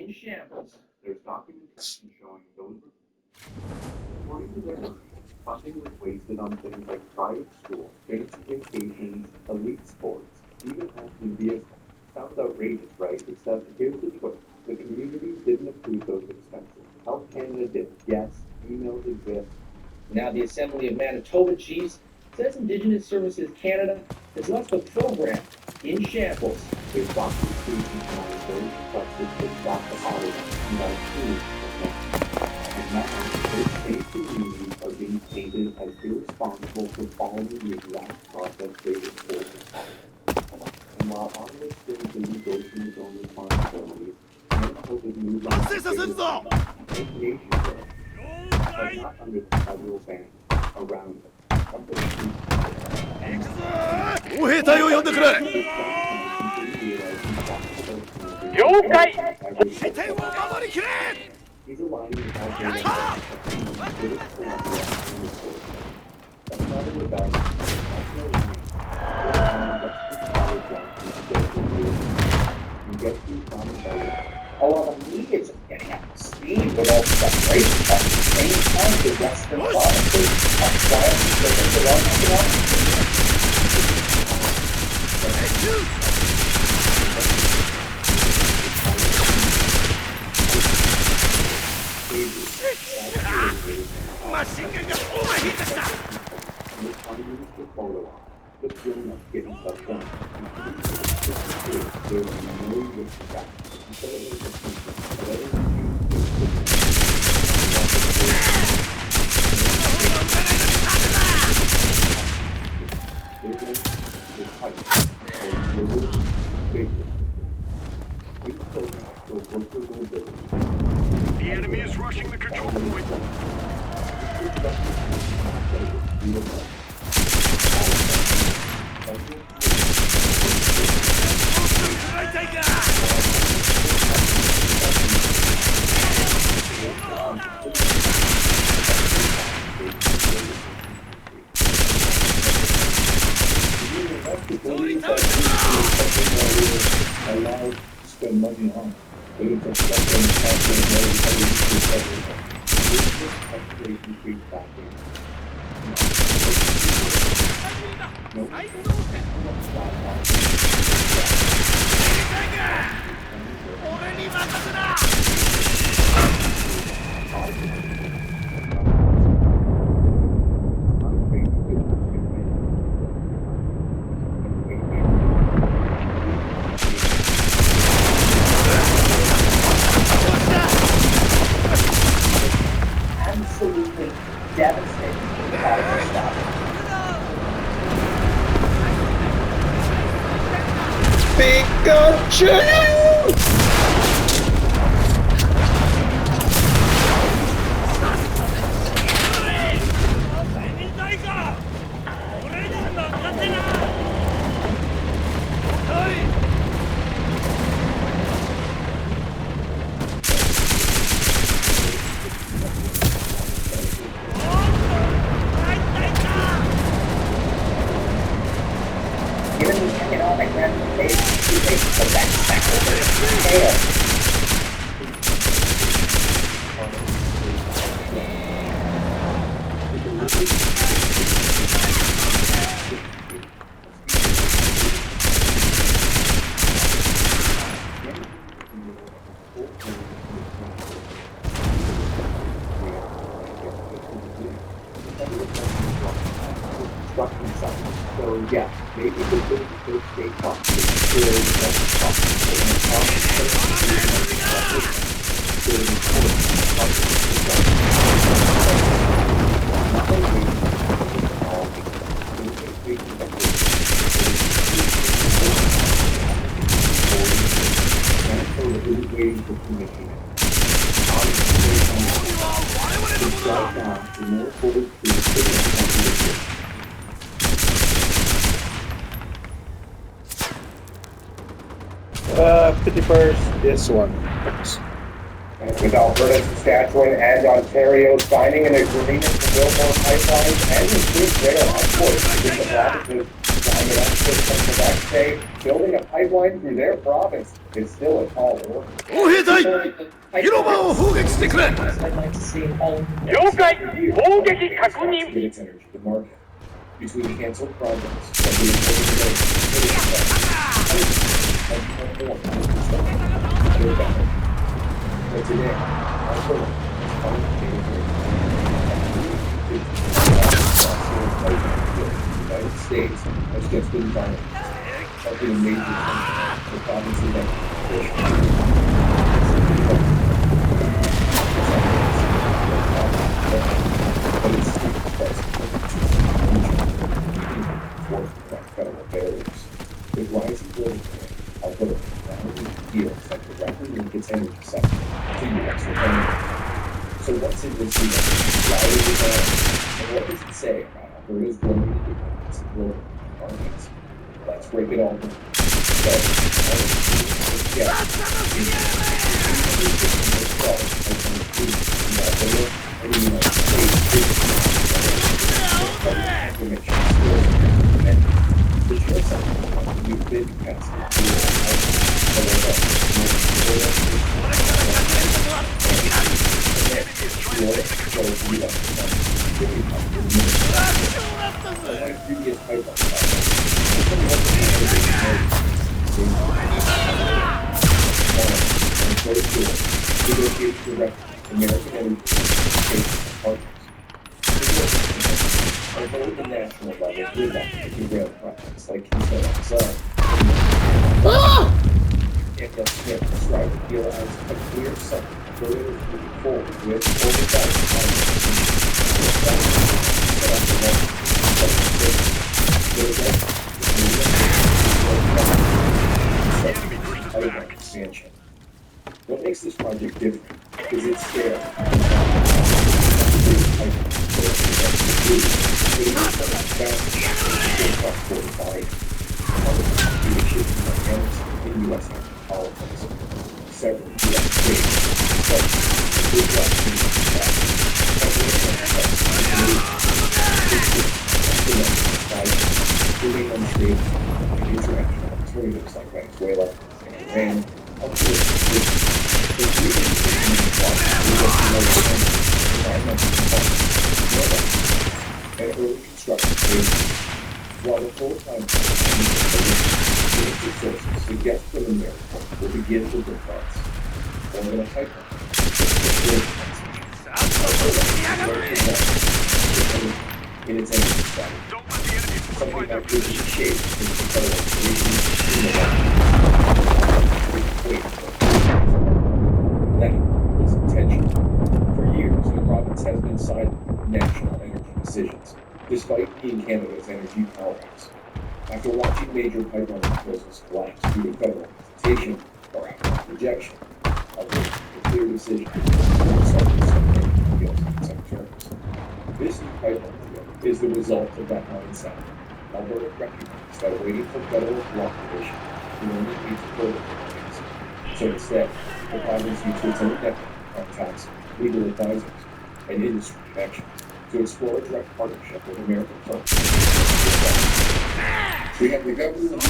in shambles. There's documentation showing those. According to their version, funding was wasted on things like private schools, fancy vacations, elite sports, even home vehicles. Sounds outrageous, right? Except here's the twist. The community didn't approve those expenses. Health Canada did. Yes, emails exist. Now the Assembly of Manitoba Chiefs says Indigenous Services Canada has left the program in shambles. Their documentation showing those requested to back the audit and are approved. And now, those same communities are being painted as irresponsible for following the exact process they were told to follow. And while Ottawa still didn't go through its own responsibilities, Manitoba moved on to nation growth, but not under the federal ban around it. 歩兵隊を呼んでくれ。了解。視点を守りきれ。 He's aligning with how they are British Columbia and the Coast. That's not a rebellion. That's no enemy. You get through common value. Although the media is getting up to speed with all the separation, at the same time the Western provinces are quietly looking for one economic. Machine gunがオーバーヒートした。 The feeling of getting stuff done. There will be no risk back. Instead of it The enemy is rushing the control point. allowed to spend money on. But it's a stuff and Absolutely devastating. Pikachu! Given the economic ramifications, you take the best sacrifice fail. Construction site. So yeah, maybe the first state cost waiting for commissioning. Right now, the more forward to 51st, this one. With Alberta, Saskatchewan, and Ontario signing an agreement to build more pipelines and improve rail exports between the provinces, I mean, that's the next day, building a pipeline through their province is still a tall order. 砲兵隊広場を砲撃してくれ I'd like to see all 了解砲撃確認 Get its energy to market. Between canceled projects and the important but today, our program is finally the United States has just been violent, helping a major country, the province of but it's federal barriers. With rising global demand, Alberta now deals that directly link its energy sector to U.S. economy. So what's in this deal? Why is it there? And what does it say about Alberta's growing independence and global markets? Let's break it all down. So, American energy partners. At both the national level, we're not making rail projects like Keystone XL. Daniel Smith described the deal as a clear sign for it is moving forward with oversight expansion. What makes this project different is its scale. In U.S. politics, several U.S. international alternatives like Venezuela and Iran. And early construction phases, while the full-time sources suggest that America will begin to build funds or in a pipeline. In its energy strategy, something that could reshape the that was intentional. For years, the province has been silent national energy decisions, despite being Canada's energy powerhouse. After watching major pipeline proposals collapse due to federal hesitation or outright rejection, Alberta made a clear decision to start some deals on some terms. This new pipeline deal is the result of that mindset. Alberta recognized that waiting for federal cooperation would only lead to further delays. So instead, the province used its own network of contacts, legal advisors, and industry connections to explore a direct partnership with American firms. We have the government of the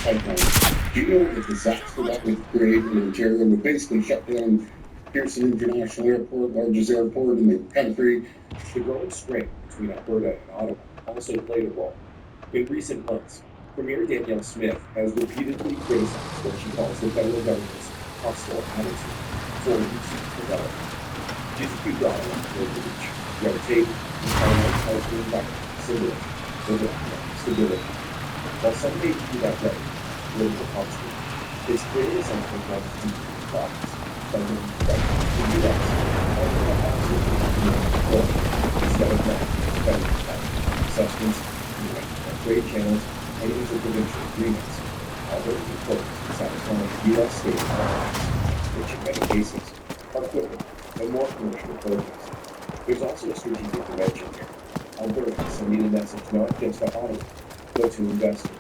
pipeline. Do you know the disaster that would create in Ontario would basically shut down Pearson International Airport, largest airport in the country? The growing strain between Alberta and Ottawa also played a role. In recent months, Premier Danielle Smith has repeatedly criticized what she calls the federal government's hostile attitude toward resource development. She's accused Ottawa of overreach, red tape, and financial environment stability. While some may view that rhetoric as political posture, it's clear that something runs deep in the province. Instead of that, federal assessments, trade channels, and interprovincial agreements, Alberta is focused on satisfying U.S. state requirements, which in many cases are quicker and more commercially focused. There's also a strategic dimension here. Alberta is sending a message not just to Ottawa, but to investors.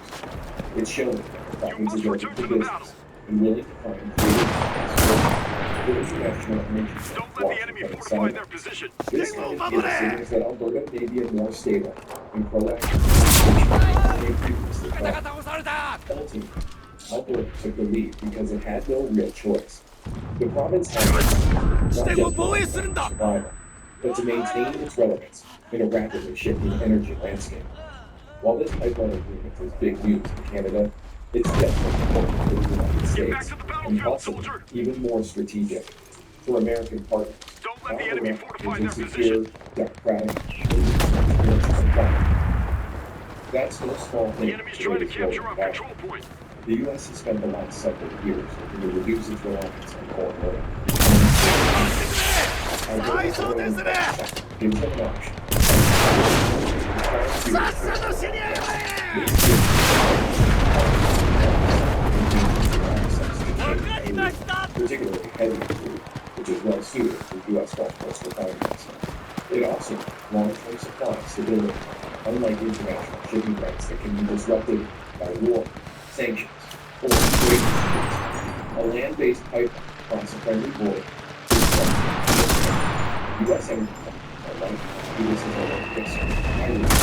It's showing that the province is open for business and willing to find creative ways for international energy Don't let the enemy Washington fortify their sideline. position. This They will kind of deal bubble signals it. that Alberta may be a more stable and proactive situation than they previously thought. Ultimately, Alberta took the lead because it had no real choice. The province had not just for survival, but to maintain its relevance in a rapidly shifting energy landscape. While this pipeline agreement is big news in Canada, it's just as important for the United Get back States to the and battlefield, possibly soldier. even more strategic for American partners. Don't let the enemy Alberta fortify is a their secure, position. democratic, and supply. That's no small The thing enemy's for trying to today's capture global our battle. control point. The U.S. has spent the last several years looking to reduce its reliance on foreign oil. Alberta's oil and gas sector gives them an option. Particularly heavy crude, which is well suited for U.S. Gulf Coast refineries. It also long-term supply stability, unlike international shipping routes that can be disrupted by war, sanctions, or trade disputes. A land-based pipeline across a friendly border is strong. U.S. energy companies are like USSR, Irish,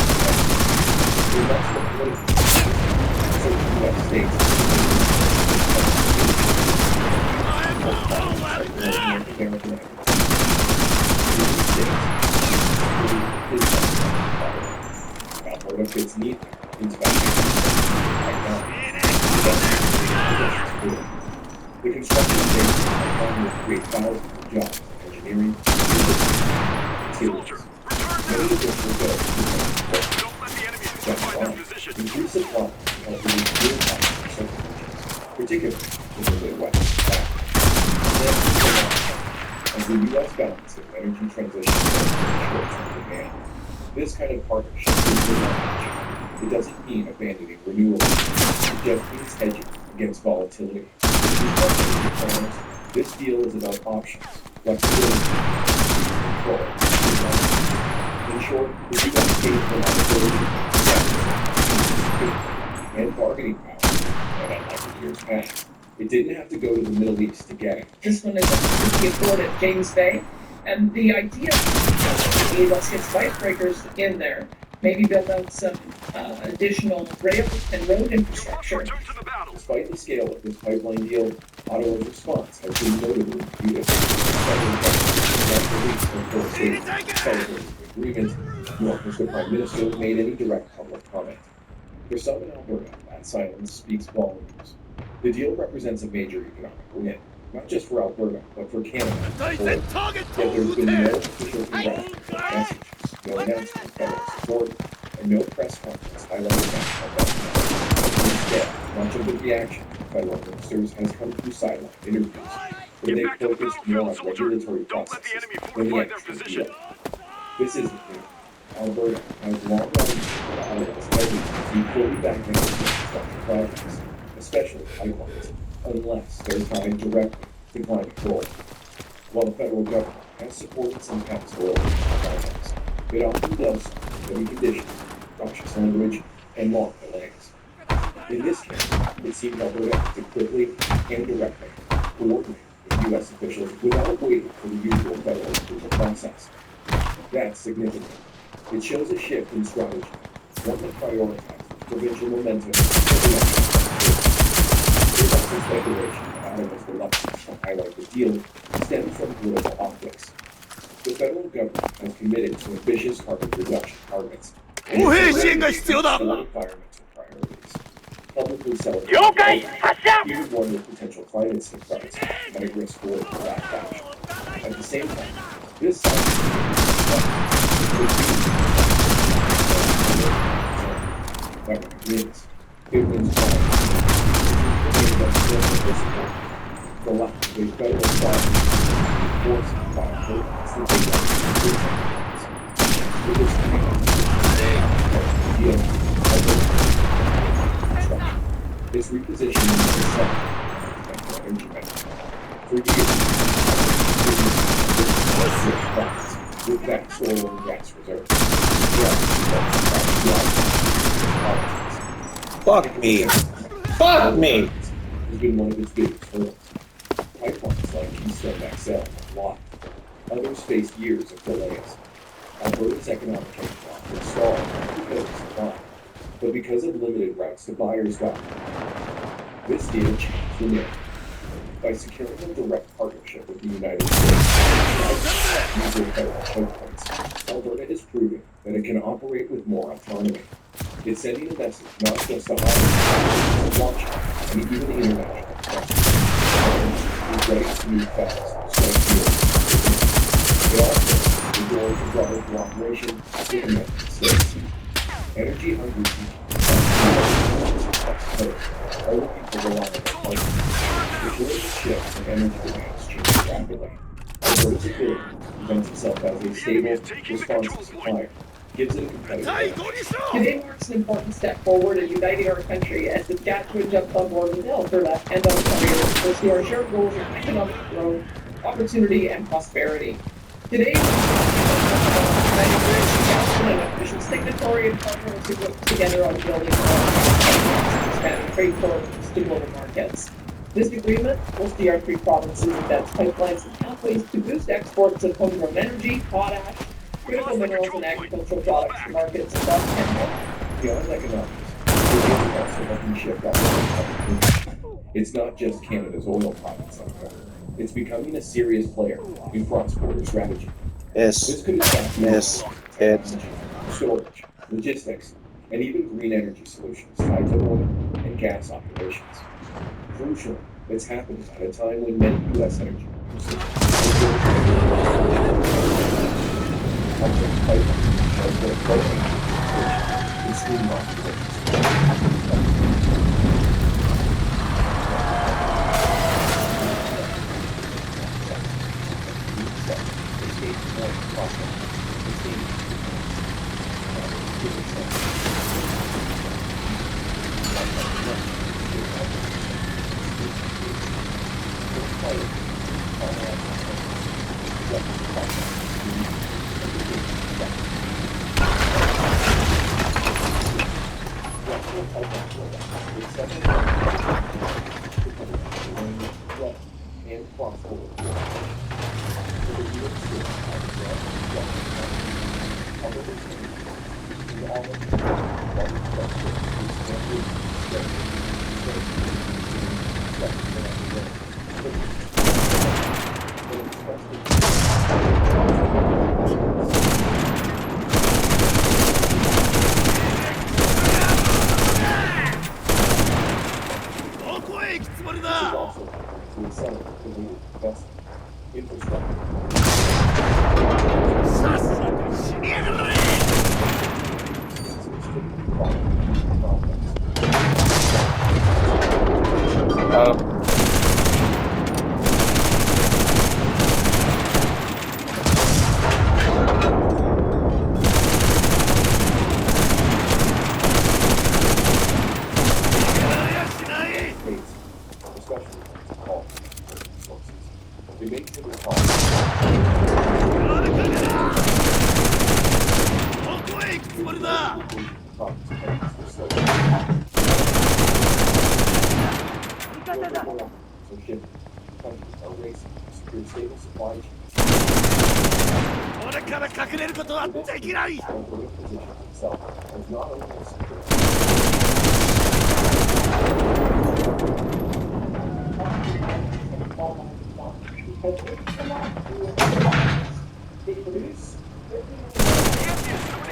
the rest of political certain U.S. states. American Alberta fits neatly into that technology. The construction phase will create thousands of jobs in engineering, Soldier, materials. return Many now. of which will go to Don't let the enemy the fortify their position. increased supply can help reduce fuel costs in certain regions, particularly in the Midwest. As the U.S. balances energy transition and short-term demand, this kind of partnership is good knowledge. It doesn't mean abandoning renewables. It just means hedging against volatility. This deal is about options, flexibility, control. In short, the U.S. gains reliability, and bargaining power, and unlike in years past, it didn't have to go to the Middle East to get it. This one is a 54 at James Bay, and the idea is let's get icebreakers in there, maybe build out some additional rail and road infrastructure. Return to the battle. Despite the scale of this pipeline deal, Ottawa's response has been notably muted. Celebrating the agreement, nor has the Prime Minister made any direct public comment. For some in Alberta, that silence speaks volumes. The deal represents a major economic win, not just for Alberta, but for Canada as a whole. Yet there's been no official congratulatory message, no announcement of federal support, and no press conference highlighting national benefits. Instead, much of the reaction from federal ministers has come through sideline interviews, where Get they back to the focused more on battlefield, soldier. regulatory Don't let the processes enemy than the fortify their actual position. deal. This isn't new. Alberta has long run Ottawa's hesitancy to fully back down infrastructure projects, especially pipelines, unless they're tied directly to climate goals. While the federal government has supported some past oil projects, it often does so with many conditions, cautious language, and long delays. In this case, it seems Alberta acted quickly and directly, coordinating with U.S. officials without waiting for the usual federal approval process. That's significant. It shows a shift in strategy, one that prioritizes provincial momentum over national security. There's also speculation that Ottawa's reluctance to highlight the deal stems from political optics. The federal government has committed to ambitious carbon reduction targets and environmental priorities. Publicly celebrating 了解発射 even one with potential climate safeguards might risk political backlash. At the same time, this wins. It wins by the lack of a federal process forcing violations that they with this this repositioning is the energy benefit. For years, with that soil and gas reserves. Fuck me. Fuck me. Has been one of its biggest hurdles. Pipelines like Keystone XL are blocked. Others face years of delays. Alberta's economic engine often stalled not because of supply, but because of limited rights to buyers' documents. This deal changed the narrative. By securing a direct partnership with the United States, using federal pipelines, Alberta is proving that it can operate with more autonomy. It's sending a message not just to Ireland, but Washington, and even international investors. It's ready to move fast, strike deals. It also opens the door to broader cooperation with the United States. Energy-hungry people are looking for reliable partners. The global shifts in energy demands change rapidly. Alberta's ability to present itself as a stable, responsive supplier gives it a competitive edge. Today marks an important step forward in uniting our country as Saskatchewan jumps on board with Alberta and Ontario to pursue our shared goals of economic growth, opportunity, and prosperity. Today, an official signatory and partner to work together on building expanding trade corridors to global markets. This agreement will see our three provinces advance pipelines and pathways to boost exports of homegrown energy, potash, critical minerals, and agricultural products to markets across Canada. Beyond economics, the deal is also helping shift our public. It's not just Canada's oil province anymore. It's becoming a serious player in cross-border strategy. This Yes. could attract Yes. It's storage, logistics, and even green energy solutions tied to oil and gas operations. Crucially, it's happening at a time when many U.S. energy producers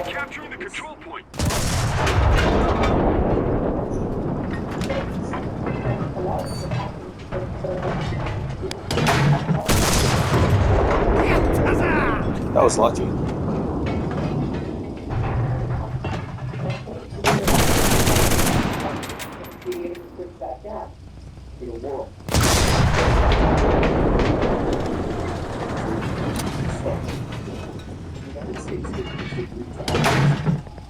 Capturing the control point. That was lucky. in a world. The United States did agree to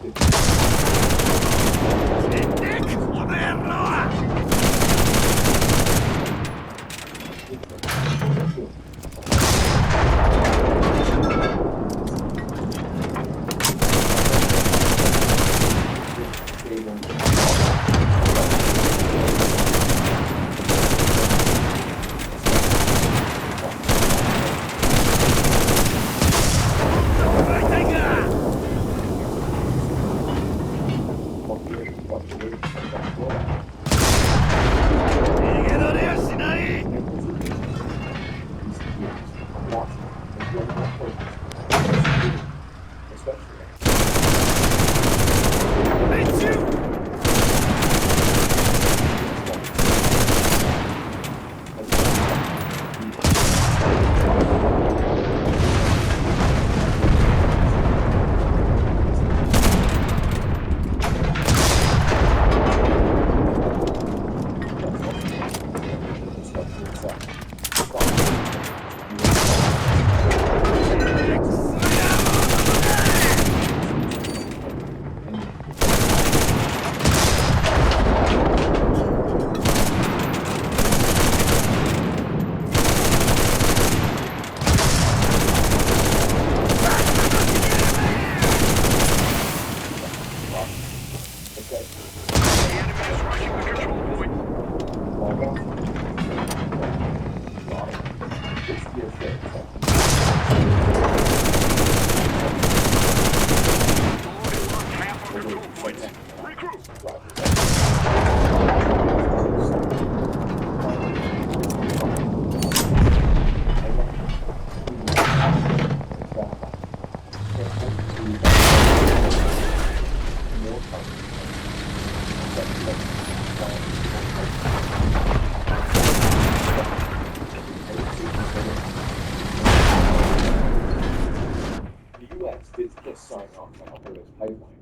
Sign off on Alberta's pipeline.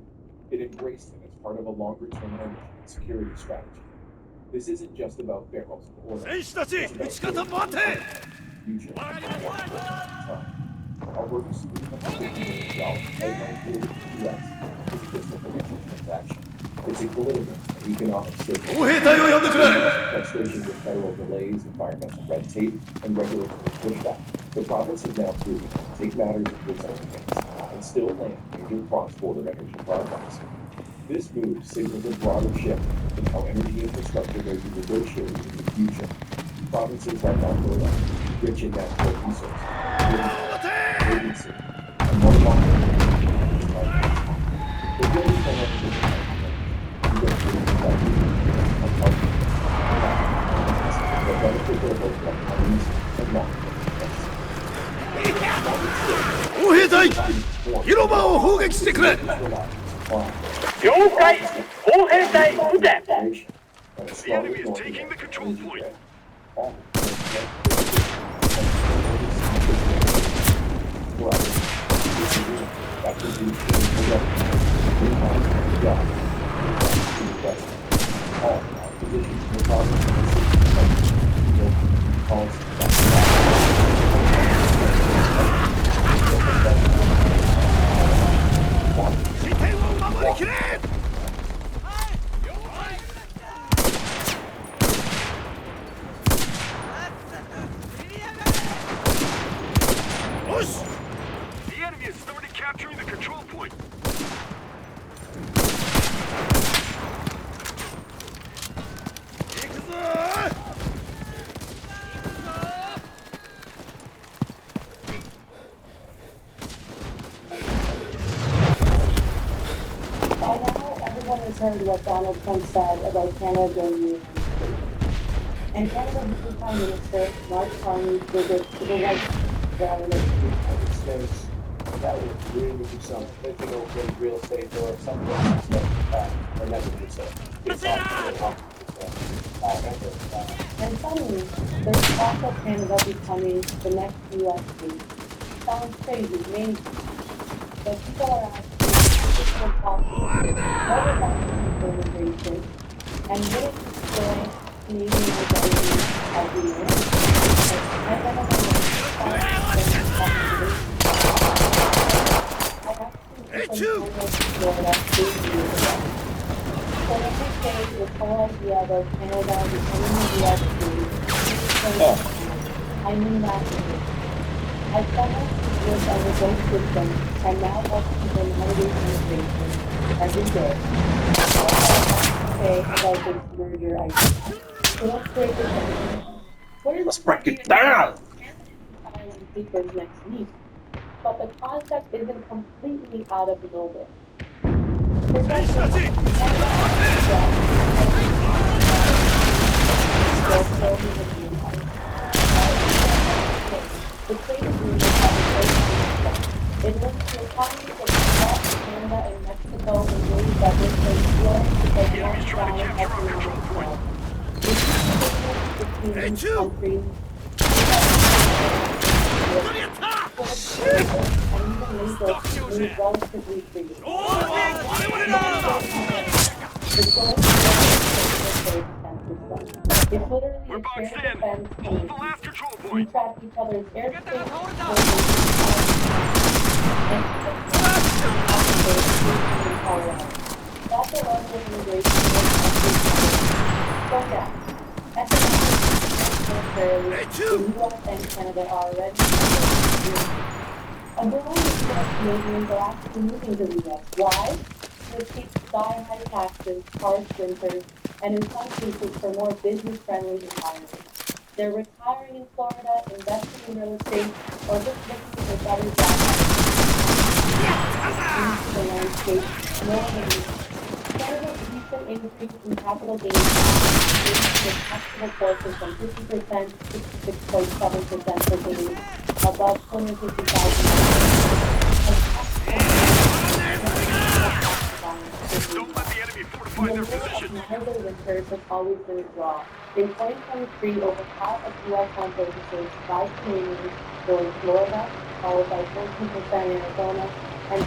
It embraced it as part of a longer-term energy and security strategy. This isn't just about barrels of oil. It's about future. Alberta's $300 billion pipeline deal with the U.S. isn't just a financial transaction. It's a political and economic statement. Frustration with federal delays, environmental red tape, and regulatory pushback, the province has now proven to take matters into its own hands and still land major cross-border energy projects. This move signals a broader shift in how energy infrastructure may be negotiated in the future. Provinces like Alberta, rich in natural resources, agency, and more long-term the building can energy negotiating that benefit their local economies and long-term interests. 砲兵隊広場を砲撃してくれ了解砲兵隊撃て The enemy is taking the control point. The enemy has started capturing the control point. By now, everyone has heard what Donald Trump said about Canada joining the United States. And Canada's new Prime Minister, Mark Carney's visit to the White House rather than the United States. That would really be some political real estate or something like that, or never did so. And suddenly, there's talk of Canada becoming the next U.S. state. Sounds crazy, maybe. But people are asking if this will possible. What about immigration? And will it destroy Canadian identity as we know it? I actually Florida 8 years ago. So when we say this whole idea about Canada becoming the U.S. state, I mean that too. As someone who lives under both systems and now helps people navigate immigration every day, what I have to say about this merger idea. So let's break it down. Let's break it down! Filing papers next week, but the concept isn't completely out of nowhere. The trade agreement it links the economies of Canada and Mexico in ways that will create growth because one solid economic growth. Between these countries, relatively free. The goal is system. It's literally We're a shared boxed in. defense Hold the community. last control We point. track each other's airspace, and Colorado. That's the level of immigration so yeah, economically militarily, the US and Canada are already a growing number of Canadians are actually moving to the US. Why? To escape sky-high taxes, harsh winters, and in some cases for more business-friendly environments. They're retiring in Florida, investing in real estate, or just looking for better jobs into the landscape more than Canada's recent increase in capital gains tax, raising the taxable portion from 50% to 66.7% for gains above $250,000. Don't let the enemy fortify The their allure position. of milder winters has always been a draw. In 2023, over half of U.S. home purchases by Canadians were in Florida, followed by 14% in Arizona and 12% in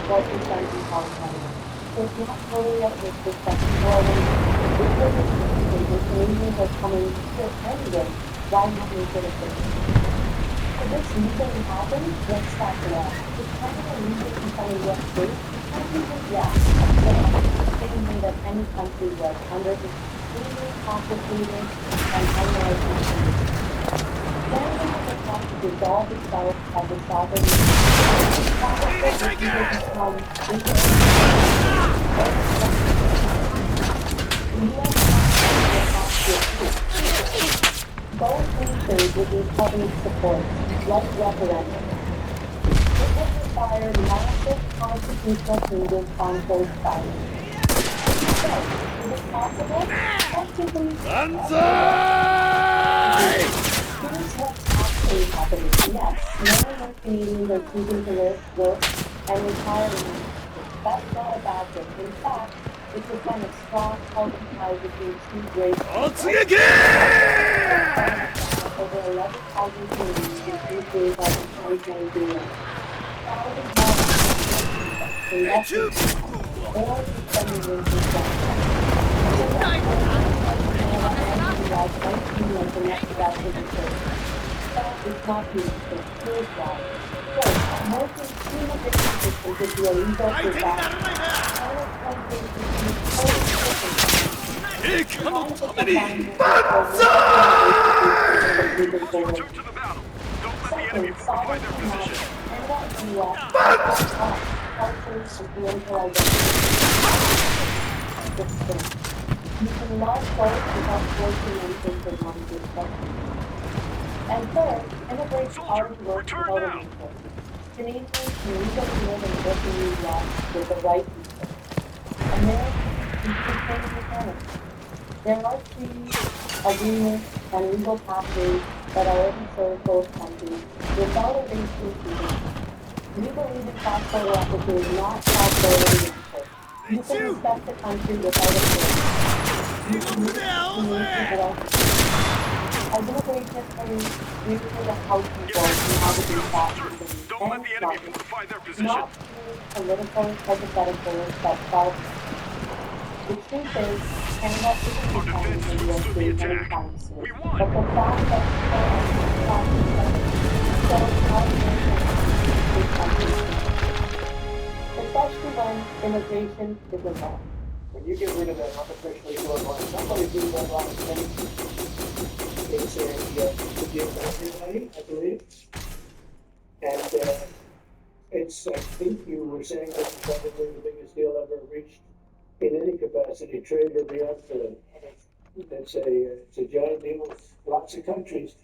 California. So it's not totally at risk of second warning. If we're when Canadians are coming here anyway, why not make it a thing? So this legally happens, let's start it off. Is Canada legally become a U.S. state? Technically, yeah. Same way that any country was under the extremely complicated and unlicensed conditions. Canada has attempted to dissolve itself as a sovereign nation. Both nations would need public support, like referendum. It would require massive constitutional changes on both sides. So, is it possible? Technically, here's what's actually happening. Yes, more and more Canadians are choosing to live, work, and retire in the United States. That's not a bad thing. In fact, it's a sign of strong, healthy ties between two great people. Over 11,000 Canadians in 2023 alone. Thousands more in less than 2 months, or extending winter storms. It's not beautiful. Here's why. First, most immigration systems would be illegal for that. Return to the battle. Don't let the enemy fortify their position. You can love both without forcing anything from one perspective. And third, immigration already works without a visa. Canadians can legally live and work in the U.S. with the right visa. Americans can do the same with Canada. There are treaties, agreements, and legal pathways that already serve both countries without a racial treatment. We believe in cross-border equity is not cross-border leadership. You can respect the country without a border. You can move to without as immigration police, we for the house people and how to do that Don't let the enemy fortify their position. not purely political hypotheticals that solve. The truth is, Canada isn't becoming a U.S. state anytime soon. But the fact that people are shows how this country is, especially when immigration is involved. When you get rid of that artificially short line, somebody do that wrong thing. It's a deal for everybody, I believe. And it's, I think you were saying this is probably the biggest deal ever reached in any capacity, trade or beyond. It's a giant deal with lots of countries.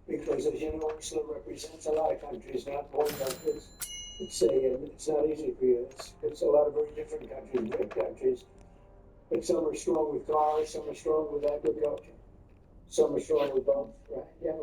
Because as you know, Ursula represents a lot of countries, not one country. It's not easy for you. It's a lot of very different countries, great countries. But some are strong with cars, some are strong with agriculture, some are strong with both, right? Yeah.